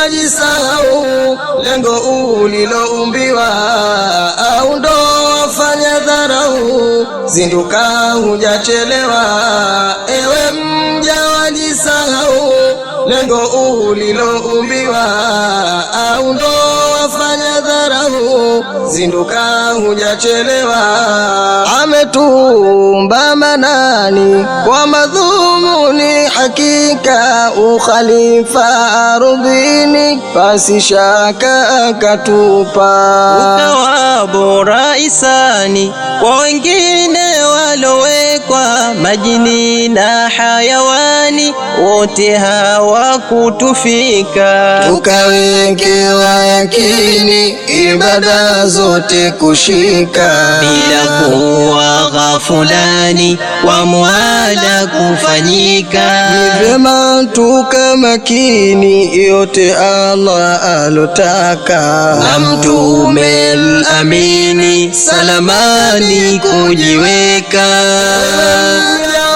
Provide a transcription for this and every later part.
Wajisahau lengo uliloumbiwa, au ndo wafanya dharau, zinduka hujachelewa. Ewe mja wajisahau lengo uliloumbiwa, au ndo wafanya dharau, zinduka hujachelewa. Ametumba Manani kwa madhumuni hakika, ukhalifa ardhini pasi shaka akatupa. Ukawa bora isani kwa wengine walowekwa, majini na hayawani wote hawakutufika. Tukawekewa yakini ibada zote kushika, bila kuwa ghafulani wa muada kufanyika. Ni vyema tukamakini yote Allah alotaka, na Mtume al-Amini salamani kujiweka.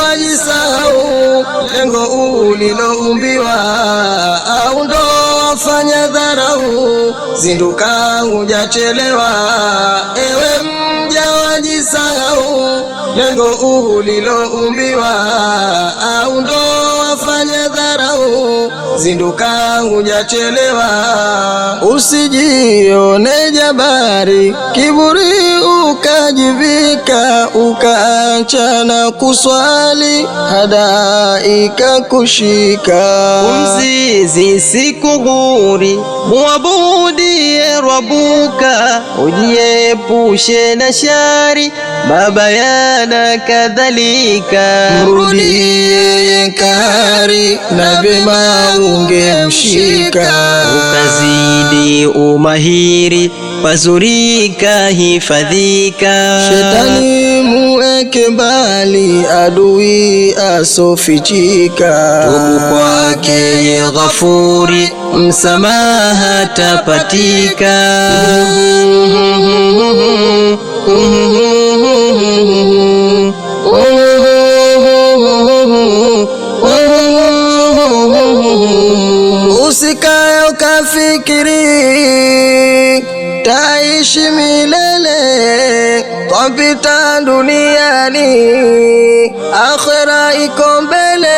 Wajisahau lengo uliloumbiwa, au ndo wafanya dharau, zinduka hujachelewa. Ewe mja wajisahau lengo uliloumbiwa, au ndo wafanya dharau, zinduka hujachelewa. Usijione jabari kiburi ukajivika, ukaacha na kuswali hadaika kushika. Umzizi sikuguri muabudie Rabuka, ujiepushe na shari mabayana kadhalika. Mrudie kahari na vyema ungemshika, ukazidi umahiri pazurika hifadhika. Shetani muweke mbali adui asofichika, tubu kwake Ghafuri msamaha tapatika. Usikae ukafikiri taishi milele, twapita duniani, akhera iko mbele.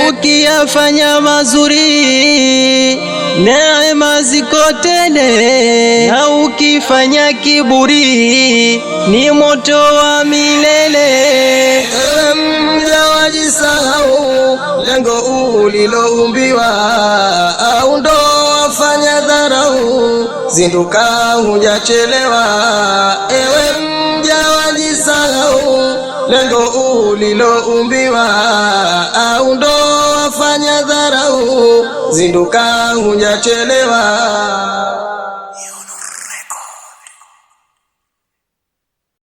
Ukiyafanya mazuri neema ziko tele, na ukifanya kiburi ni moto wa milele. Mja wajisahau lengo uliloumbiwa, au ndo wafanya dharau, zinduka hujachelewa. Ewe mja wajisahau lengo uliloumbiwa, au ndo wafanya dharau, zinduka hujachelewa.